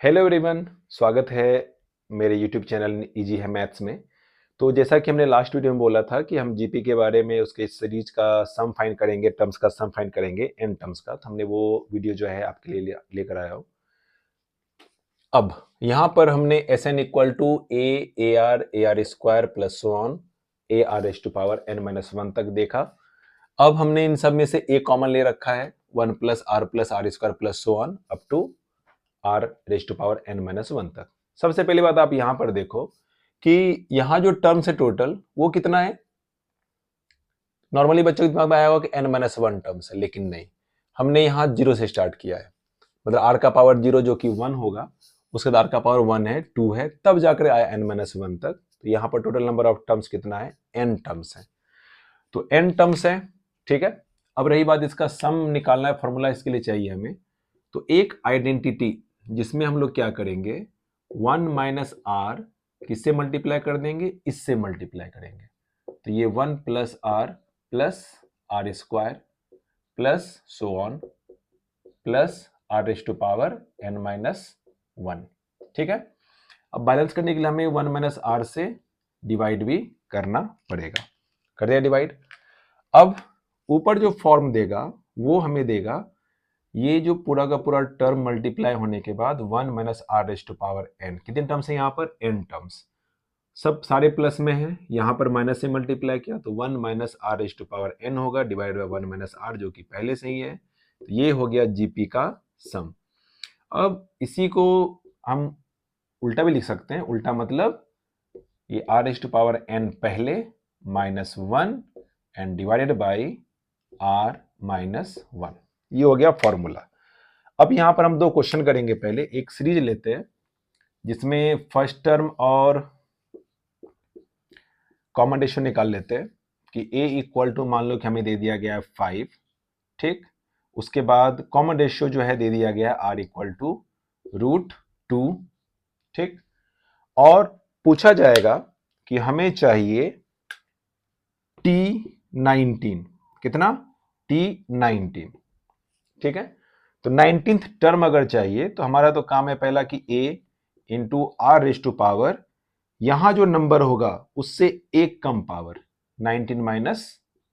Hello everyone, स्वागत है मेरे यूट्यूब चैनल इजी है मैथ्स में। तो जैसा कि हमने लास्ट वीडियो में बोला था कि हम जीपी के बारे में उसके सीरीज का सम फाइंड करेंगे, टर्म्स का सम फाइंड करेंगे एन टर्म्स का। तो हमने वो वीडियो जो है आपके लिए लेकर आया हूँ। अब यहाँ पर हमने S N equal to A R square plus so on A R S to power N minus one तक देखा। अब हमने इन सब में से ए कॉमन ले रखा है, one plus R square plus so on up to R raise to power N minus one तक। सबसे पहली बात आप यहां पर देखो कि यहां जो टर्म्स है टोटल वो कितना है। नॉर्मली बच्चों के दिमाग में आया होगा कि एन माइनस वन टर्म्स है, लेकिन नहीं, हमने यहां जीरो से स्टार्ट किया है। मतलब आर का पावर जीरो जो कि वन होगा, उसके बाद आर का पावर वन है, टू है, तब जाकर आया एन माइनस वन तक। तो यहां पर टोटल नंबर ऑफ टर्म्स कितना है, एन टर्म्स है। तो एन टर्म्स है, ठीक है। अब रही बात इसका सम निकालना है, फॉर्मूला इसके लिए चाहिए हमें। तो एक आइडेंटिटी जिसमें हम लोग क्या करेंगे, वन माइनस आर किससे मल्टीप्लाई कर देंगे, इससे मल्टीप्लाई करेंगे। तो ये one plus R square plus so on plus R raise to power N minus one, ठीक है। अब बैलेंस करने के लिए हमें वन माइनस आर से डिवाइड भी करना पड़ेगा। कर दिया डिवाइड। अब ऊपर जो फॉर्म देगा वो हमें देगा ये जो पूरा का पूरा टर्म मल्टीप्लाई होने के बाद one minus are raise to power N. कितने टर्म्स है यहाँ पर, एन टर्म्स। सब सारे प्लस में है, यहाँ पर माइनस से मल्टीप्लाई किया तो one minus are raise to power n होगा divide by one minus r जो कि पहले से ही है। तो ये हो गया जीपी का सम। अब इसी को हम उल्टा भी लिख सकते हैं। उल्टा मतलब ये r raise to power n पहले minus one and divided by r minus one. ये हो गया फॉर्मूला। अब यहां पर हम दो क्वेश्चन करेंगे। पहले एक सीरीज लेते हैं जिसमें फर्स्ट टर्म और कॉमन रेशियो निकाल लेते हैं कि a इक्वल टू, मान लो कि हमें दे दिया गया है 5, ठीक। उसके बाद कॉमन रेशियो जो है दे दिया गया है r equal to root two, ठीक। और पूछा जाएगा कि हमें चाहिए t19, कितना, t19, ठीक है। तो 19th टर्म अगर चाहिए तो हमारा तो काम है पहला कि a into are raise to power, यहां जो नंबर होगा उससे एक कम पावर, 19 माइनस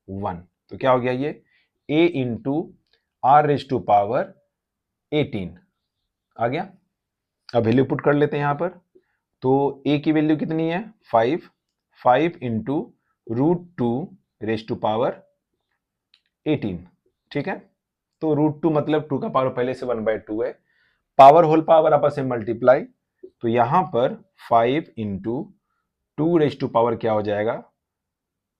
वन। तो क्या हो गया ये a into are raise to power 18 आ गया। अब वैल्यू पुट कर लेते हैं यहां पर। तो a की वैल्यू कितनी है, 5 into root two raise to power 18, ठीक है। तो रूट टू मतलब टू का पावर पहले से वन बाय टू है, पावर होल पावर आपस में मल्टीप्लाई। तो यहां पर 5 into two raise to power क्या हो जाएगा,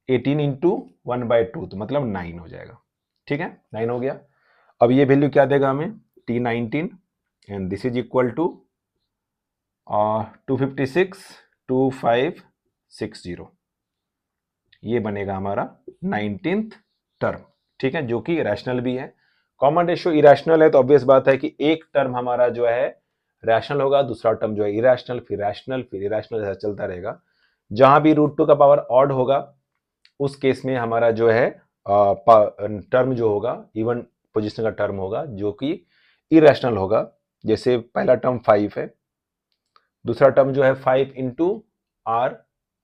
18 इंटू वन बाय टू, तो मतलब 9 हो जाएगा, ठीक है। 9 हो गया। अब ये वैल्यू क्या देगा हमें, t19 and this is equal to 256 2560। ये बनेगा हमारा 19th टर्म, ठीक है, जो कि रैशनल भी है। कॉमन रेशियो इरेशनल है तो ऑब्वियस बात है कि एक टर्म हमारा जो है रैशनल होगा, दूसरा टर्म जो है इरेशनल, फिर रैशनल, फिर इरेशनल, ऐसा चलता रहेगा। जहां भी रूट टू का पावर ऑड होगा उस केस में हमारा जो है टर्म जो होगा इवन पोजीशन का टर्म होगा जो कि इरेशनल होगा। जैसे पहला टर्म 5 है, दूसरा टर्म जो है 5 इंटू आर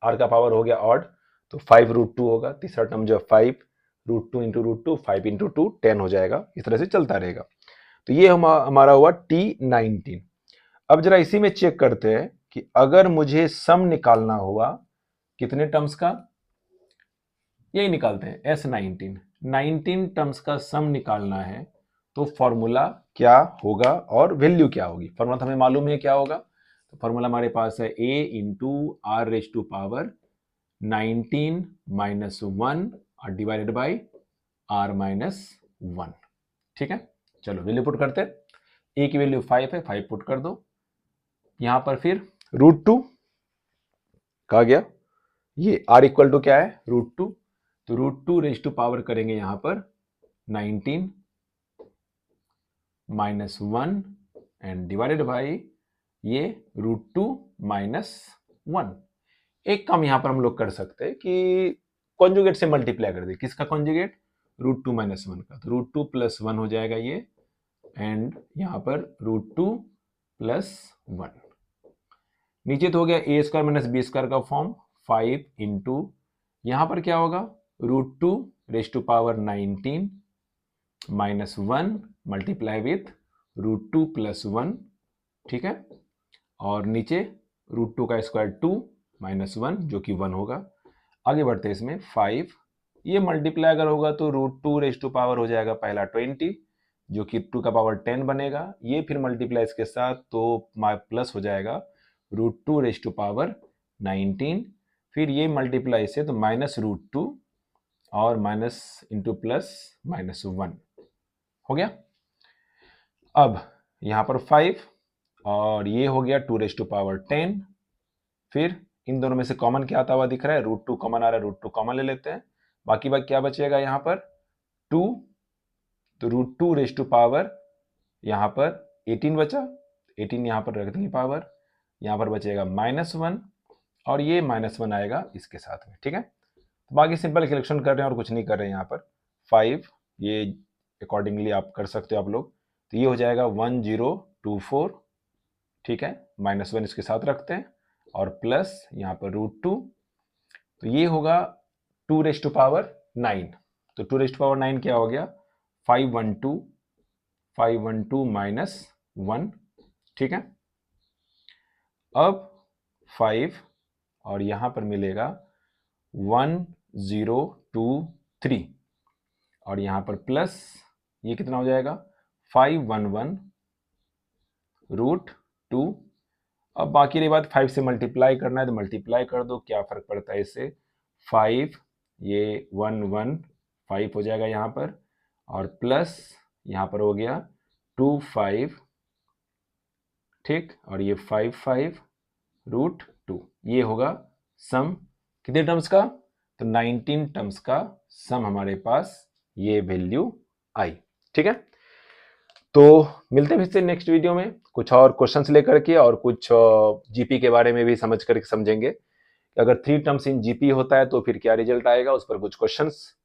का पावर हो गया ऑड, तो 5 रूट टू होगा। तीसरा टर्म जो है 5 रूट टू 5 इंटू टू 10 हो जाएगा। इस तरह से चलता रहेगा। तो ये हमारा हुआ t19। अब जरा इसी में चेक करते हैं कि अगर मुझे सम निकालना हुआ कितने टर्म्स का, यही निकालते हैं S19 टर्म्स का सम निकालना है तो फॉर्मूला क्या होगा और वैल्यू क्या होगी। फॉर्मूला तो हमें मालूम है क्या होगा। तो फॉर्मूला हमारे पास है a into are raise to power 19 minus one और divided by r minus one, ठीक है। चलो वैल्यू पुट करते हैं। a की वैल्यू 5 है, 5 पुट कर दो। यहां पर फिर रूट टू कहा गया, ये r इक्वल टू क्या है, रूट टू। तो root two raise to power करेंगे यहां पर 19 minus one and divided by ये रूट टू माइनस वन। एक काम यहां पर हम लोग कर सकते हैं कि कॉन्जुगेट से मल्टीप्लाई कर दे। किसका conjugate, root two minus one का। तो रूट टू प्लस वन हो जाएगा ये, एंड यहां पर रूट टू प्लस 1। नीचे तो हो गया A square minus B square का फॉर्म 5 इंटू यहां पर क्या होगा √2 raise to power 19 minus 1 multiply with √2 plus 1, ठीक है। और नीचे √2 का स्क्वायर 2 माइनस 1 जो कि 1 होगा। आगे बढ़ते हैं इसमें 5, ये मल्टीप्लाई अगर होगा तो √2 रेज टू पावर हो जाएगा पहला 20 जो कि 2 का पावर 10 बनेगा। ये फिर मल्टीप्लाई इसके साथ तो प्लस हो जाएगा √2 रेज टू पावर 19, फिर ये मल्टीप्लाई से तो माइनस √2 और माइनस इंटू प्लस माइनस 1 हो गया। अब यहां पर 5 और ये हो गया 2 रेज टू पावर 10, फिर इन दोनों में से कॉमन क्या आता हुआ दिख रहा है √2 कॉमन आ रहा है, √2 कॉमन ले लेते हैं। बाकी क्या बचेगा यहाँ पर 2, तो √2 रेज टू पावर यहाँ पर 18 बचा, 18 यहाँ पर रख देंगे पावर, यहाँ पर बचेगा -1 और ये -1 आएगा इसके साथ में, ठीक है। तो बाकी सिंपल कैलकुलेशन कर रहे हैं और कुछ नहीं कर रहे हैं। यहाँ पर 5 ये अकॉर्डिंगली आप कर सकते हो आप लोग, तो ये हो जाएगा 1024, ठीक है, -1 इसके साथ रखते हैं और प्लस यहाँ पर √2, तो ये होगा 2 रेज टू पावर 9, तो 2 रेज टू पावर 9 क्या हो गया 512 माइनस 1, ठीक है। अब 5 और यहां पर मिलेगा 1023 और यहां पर प्लस ये कितना हो जाएगा 511 √2। अब बाकी रही बात 5 से मल्टीप्लाई करना है तो मल्टीप्लाई कर दो, क्या फर्क पड़ता है इससे 5 ये 115 हो जाएगा यहाँ पर और प्लस यहाँ पर हो गया 25, ठीक, और ये 55 √2, ये होगा सम कितने टर्म्स का, तो 19 टर्म्स का सम हमारे पास ये वैल्यू आई, ठीक है। तो मिलते हैं फिर से नेक्स्ट वीडियो में कुछ और क्वेश्चंस लेकर के और कुछ जीपी के बारे में भी समझ करके समझेंगे। अगर 3 टर्म्स इन जीपी होता है तो फिर क्या रिजल्ट आएगा, उस पर कुछ क्वेश्चंस